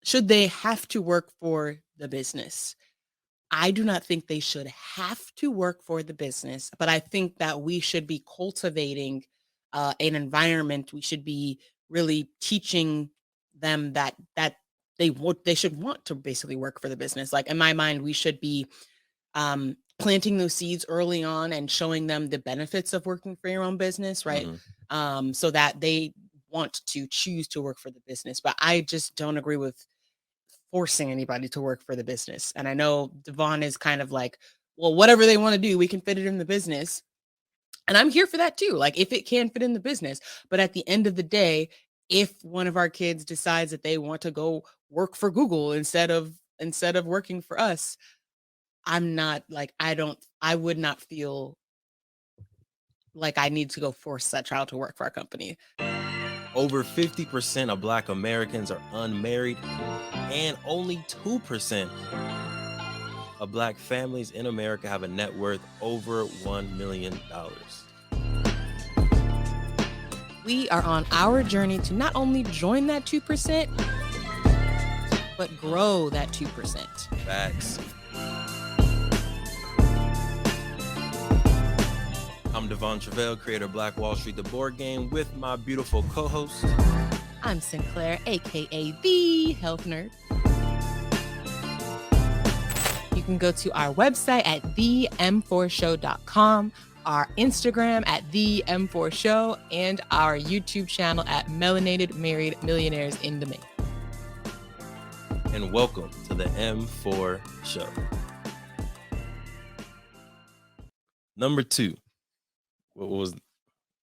Should they have to work for the business? I do not think they should have to work for the business, but I think that we should be cultivating an environment. We should be really teaching them that they should want to basically work for the business. Like in my mind, we should be planting those seeds early on and showing them the benefits of working for your own business, right? So that they want to choose to work for the business. But I just don't agree with forcing anybody to work for the business. And I know Devon is kind of like, well, whatever they want to do, we can fit it in the business. And I'm here for that too. Like if it can fit in the business, but at the end of the day, if one of our kids decides that they want to go work for Google instead of working for us, I'm not like I would not feel like I need to go force that child to work for our company. Over 50% of Black Americans are unmarried, and only 2% of Black families in America have a net worth over $1 million. We are on our journey to not only join that 2%, but grow that 2%. Facts. I'm Devon Truvel, creator of Black Wall Street, the board game, with my beautiful co-host. I'm Sinclair, aka the Health Nerd. You can go to our website at them4show.com, our Instagram at them4show, and our YouTube channel at Melanated Married Millionaires in the Making. And welcome to the M4 Show. Number 2. What was?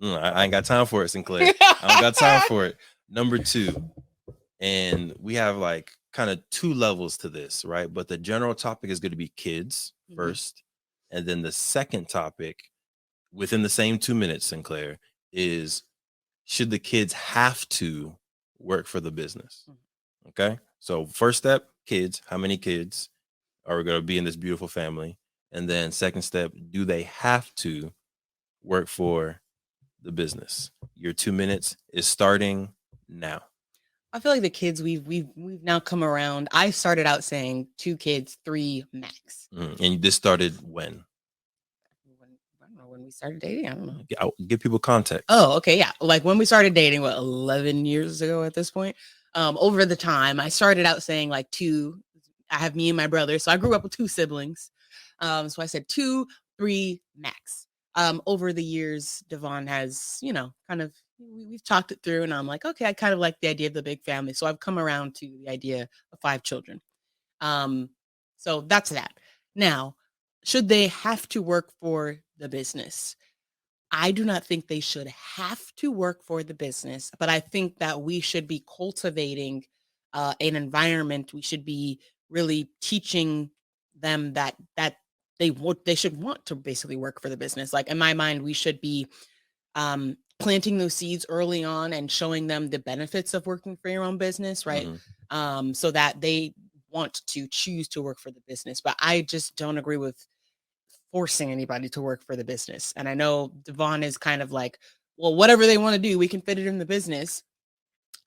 I ain't got time for it, Sinclair. I don't got time for it. Number 2, and we have like kind of 2 levels to this, right? But the general topic is going to be kids first, and then the second topic, within the same 2 minutes, Sinclair, is should the kids have to work for the business? Okay, so first step, kids. How many kids are going to be in this beautiful family? And then second step, do they have to work for the business? Your 2 minutes is starting now. I feel like the kids we've now come around. I started out saying 2 kids, 3 max. And this started when? I don't know when we started dating. I don't know. I'll give people context. Oh, okay, yeah. Like when we started dating, 11 years ago at this point. Over the time, I started out saying like 2. I have me and my brother, so I grew up with 2 siblings. So I said 2, 3 max. Over the years, Devon has, kind of, we've talked it through, and I'm like, okay, I kind of like the idea of the big family. So I've come around to the idea of 5 children. So that's that. Now, should they have to work for the business? I do not think they should have to work for the business, but I think that we should be cultivating an environment. We should be really teaching them that they should want to basically work for the business. Like in my mind, we should be planting those seeds early on and showing them the benefits of working for your own business, right? So that they want to choose to work for the business. But I just don't agree with forcing anybody to work for the business. And I know Devon is kind of like, well, whatever they want to do, we can fit it in the business.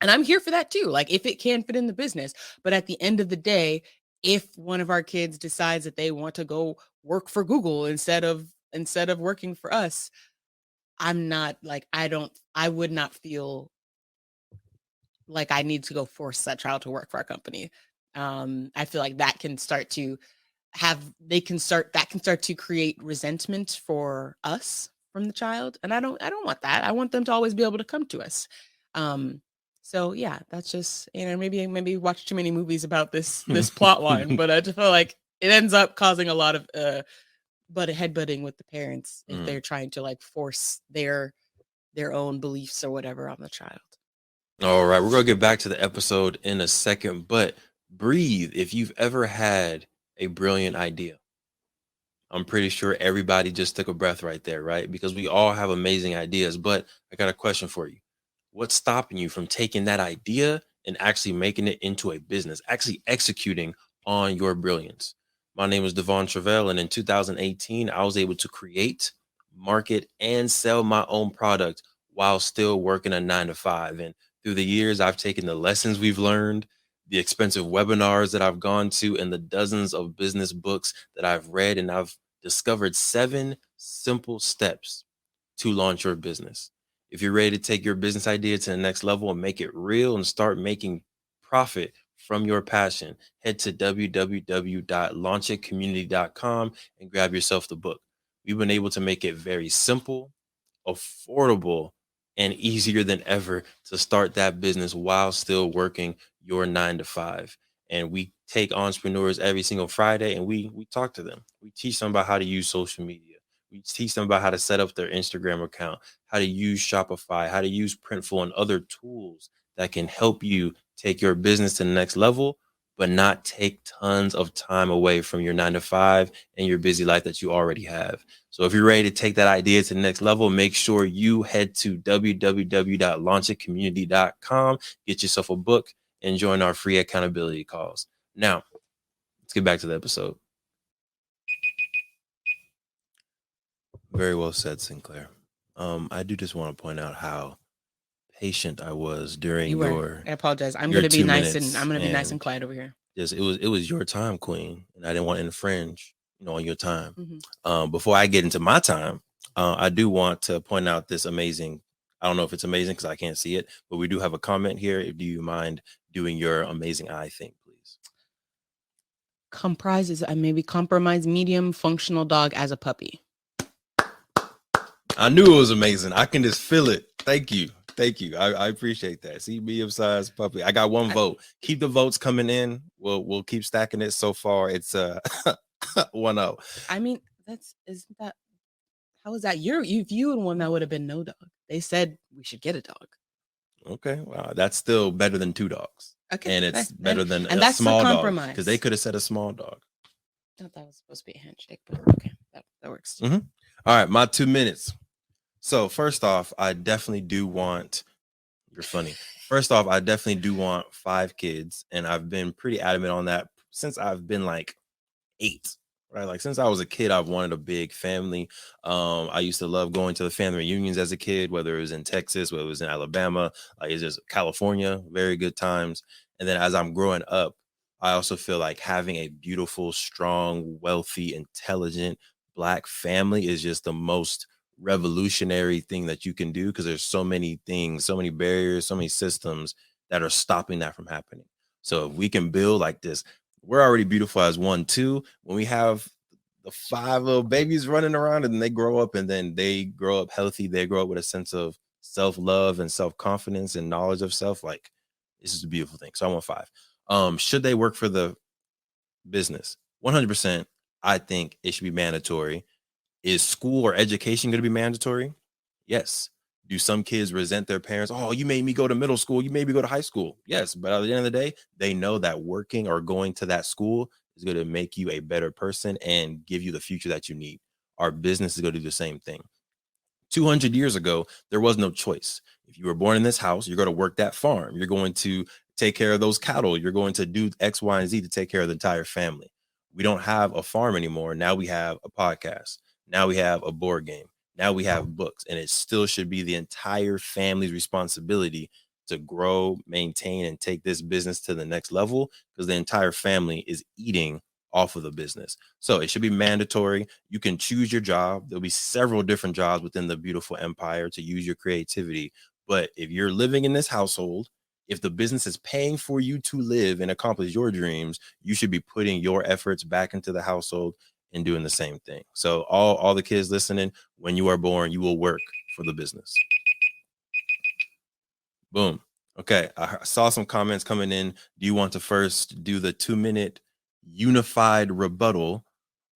And I'm here for that too. Like if it can fit in the business, but at the end of the day, if one of our kids decides that they want to go work for Google instead of working for us, I'm not like, I would not feel like I need to go force that child to work for our company. I feel like that can start to create resentment for us from the child. And I don't want that. I want them to always be able to come to us. So yeah, that's just, maybe watch too many movies about this plot line, but I just feel like it ends up causing a lot of headbutting with the parents if they're trying to like force their own beliefs or whatever on the child. All right, we're gonna get back to the episode in a second, but breathe. If you've ever had a brilliant idea, I'm pretty sure everybody just took a breath right there, right? Because we all have amazing ideas, but I got a question for you. What's stopping you from taking that idea and actually making it into a business, actually executing on your brilliance? My name is Devon Truvel, and in 2018, I was able to create, market, and sell my own product while still working a 9-to-5. And through the years, I've taken the lessons we've learned, the expensive webinars that I've gone to, and the dozens of business books that I've read, and I've discovered 7 simple steps to launch your business. If you're ready to take your business idea to the next level and make it real and start making profit from your passion, head to www.launchitcommunity.com and grab yourself the book. We've been able to make it very simple, affordable, and easier than ever to start that business while still working your 9 to 5. And we take entrepreneurs every single Friday and we talk to them. We teach them about how to use social media. We teach them about how to set up their Instagram account, how to use Shopify, how to use Printful, and other tools that can help you take your business to the next level, but not take tons of time away from your 9 to 5 and your busy life that you already have. So if you're ready to take that idea to the next level, make sure you head to www.launchitcommunity.com, get yourself a book, and join our free accountability calls. Now, let's get back to the episode. Very well said, Sinclair. I do just want to point out how patient I was during I apologize. I'm your going to be 2 nice minutes, and I'm going to be nice and quiet over here. Yes, it was your time, Queen, and I didn't want to infringe, on your time. Mm-hmm. Before I get into my time, I do want to point out this amazing. I don't know if it's amazing because I can't see it, but we do have a comment here. Do you mind doing your amazing eye thing, please? Comprises maybe compromise medium functional dog as a puppy. I knew it was amazing. I can just feel it. Thank you. I appreciate that. See, medium-sized puppy. I got one vote. Keep the votes coming in. We'll keep stacking it. So far, it's 1-0. I mean, how is that? You and one that would have been no dog. They said we should get a dog. Okay, wow, that's still better than 2 dogs. Okay, and it's better than a that's small dog, because they could have said a small dog. I thought that was supposed to be a handshake, but okay, that works. Mm-hmm. All right, my 2 minutes. So first off, I definitely do want. You're funny. First off, I definitely do want 5 kids, and I've been pretty adamant on that since I've been like 8. Right, like since I was a kid, I've wanted a big family. I used to love going to the family reunions as a kid, whether it was in Texas, whether it was in Alabama, it's just California, very good times. And then as I'm growing up, I also feel like having a beautiful, strong, wealthy, intelligent Black family is just the most revolutionary thing that you can do, because there's so many things, so many barriers, so many systems that are stopping that from happening. So if we can build like this, we're already beautiful as 1, 2. When we have the 5 little babies running around and they grow up, and then they grow up healthy, they grow up with a sense of self-love and self-confidence and knowledge of self, like this is a beautiful thing. So I want 5. Should they work for the business? 100%. I think it should be mandatory. Is school or education going to be mandatory? Yes. Do some kids resent their parents? Oh, you made me go to middle school. You made me go to high school. Yes. But at the end of the day, they know that working or going to that school is going to make you a better person and give you the future that you need. Our business is going to do the same thing. 200 years ago, there was no choice. If you were born in this house, you're going to work that farm. You're going to take care of those cattle. You're going to do X, Y, and Z to take care of the entire family. We don't have a farm anymore. Now we have a podcast. Now we have a board game. Now we have books, and it still should be the entire family's responsibility to grow, maintain, and take this business to the next level, because the entire family is eating off of the business. So it should be mandatory. You can choose your job. There'll be several different jobs within the beautiful empire to use your creativity. But if you're living in this household, if the business is paying for you to live and accomplish your dreams, you should be putting your efforts back into the household and doing the same thing. So all the kids listening, when you are born, you will work for the business. Boom. Okay. I saw some comments coming in. Do you want to first do the 2-minute unified rebuttal,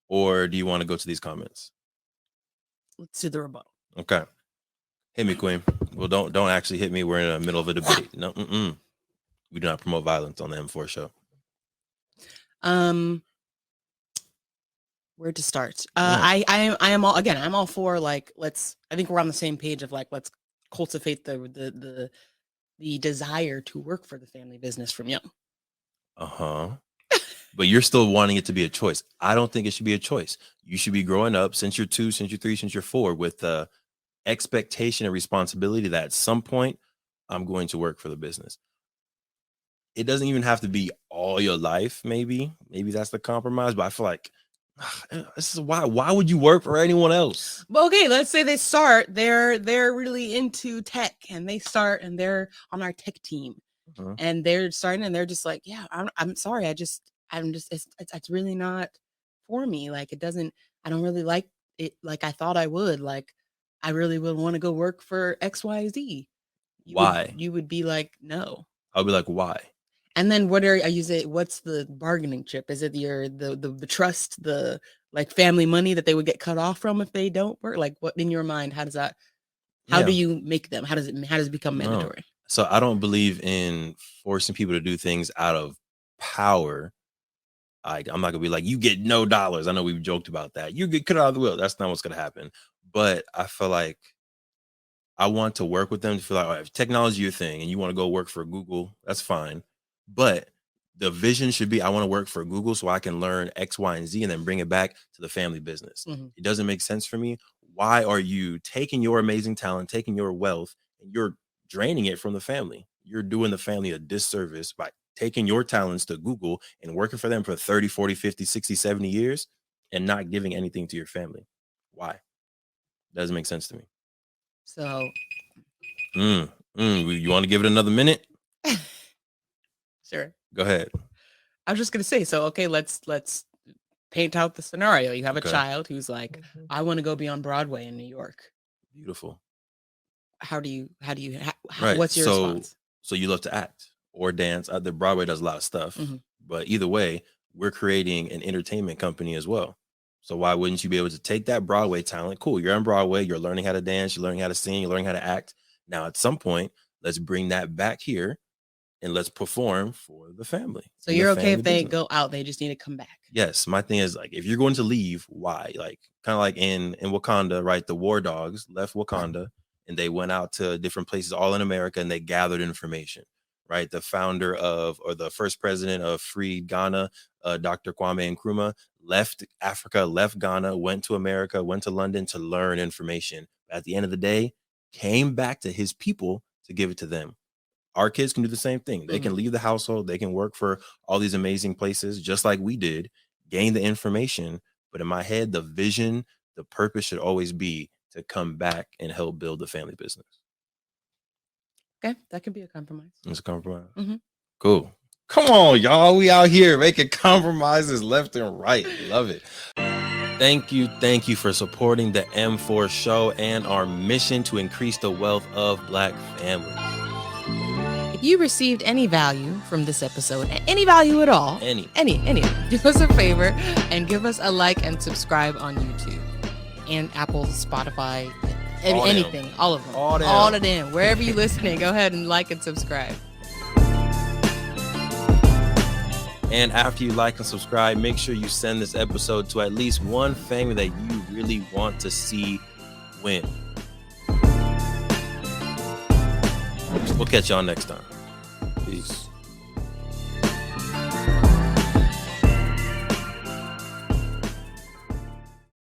or do you want to go to these comments? Let's do the rebuttal. Okay. Hit me, Queen. Well, don't actually hit me. We're in the middle of a debate. No, we do not promote violence on the M4 show. Where to start? I am all, again, I'm all for like, I think we're on the same page of like, let's cultivate the desire to work for the family business from young. But you're still wanting it to be a choice. I don't think it should be a choice. You should be growing up since you're 2, since you're 3, since you're 4 with the expectation and responsibility that at some point I'm going to work for the business. it doesn't even have to be all your life. Maybe that's the compromise. But I feel like this is why would you work for anyone else? Well, okay, let's say they start, they're really into tech, and they start and they're on our tech team, and they're starting and they're just like, yeah, I'm sorry, it's really not for me. Like, I don't really like it like I thought I would. Like, I really would want to go work for XYZ. Why? You would be like, no. I'll be like, why? And then what's the bargaining chip? Is it the trust, the like family money that they would get cut off from if they don't work? Like, what in your mind, how do you make them? How does it become mandatory? So I don't believe in forcing people to do things out of power. I'm not gonna be like, you get no dollars. I know we've joked about that. You get cut out of the will. That's not what's gonna happen. But I feel like I want to work with them to feel like, all right, if technology is your thing and you want to go work for Google, that's fine. But the vision should be, I want to work for Google so I can learn X, Y, and Z and then bring it back to the family business. It doesn't make sense for me. Why are you taking your amazing talent, taking your wealth, and you're draining it from the family? You're doing the family a disservice by taking your talents to Google and working for them for 30, 40, 50, 60, 70 years and not giving anything to your family. Why? Doesn't make sense to me. So, you want to give it another minute? Sure. Go ahead. I was just gonna say, so okay, let's paint out the scenario. You have a child who's like, I want to go be on Broadway in New York. Beautiful. What's your response? So you love to act or dance. The Broadway does a lot of stuff, but either way, we're creating an entertainment company as well. So why wouldn't you be able to take that Broadway talent? Cool, you're on Broadway, you're learning how to dance, you're learning how to sing, you're learning how to act. Now, at some point, let's bring that back here and let's perform for the family. So you're okay if they go out, they just need to come back. Yes. My thing is, like, if you're going to leave, why? Like, kind of like in Wakanda, right? The war dogs left Wakanda and they went out to different places all in America and they gathered information, right? The founder or the first president of freed Ghana, Dr. Kwame Nkrumah, left Africa, left Ghana, went to America, went to London to learn information. At the end of the day, came back to his people to give it to them. Our kids can do the same thing. They can leave the household. They can work for all these amazing places, just like we did, gain the information. But in my head, the vision, the purpose should always be to come back and help build the family business. Okay, that could be a compromise. It's a compromise. Cool. Come on, y'all. We out here making compromises left and right. Love it. Thank you for supporting the M4 show and our mission to increase the wealth of Black families. If you received any value from this episode, any value at all, any, do us a favor and give us a like and subscribe on YouTube and Apple, Spotify, anything, all of them, all of them, wherever you're listening, go ahead and like and subscribe. And after you like and subscribe, make sure you send this episode to at least one family that you really want to see win. We'll catch y'all next time. Peace.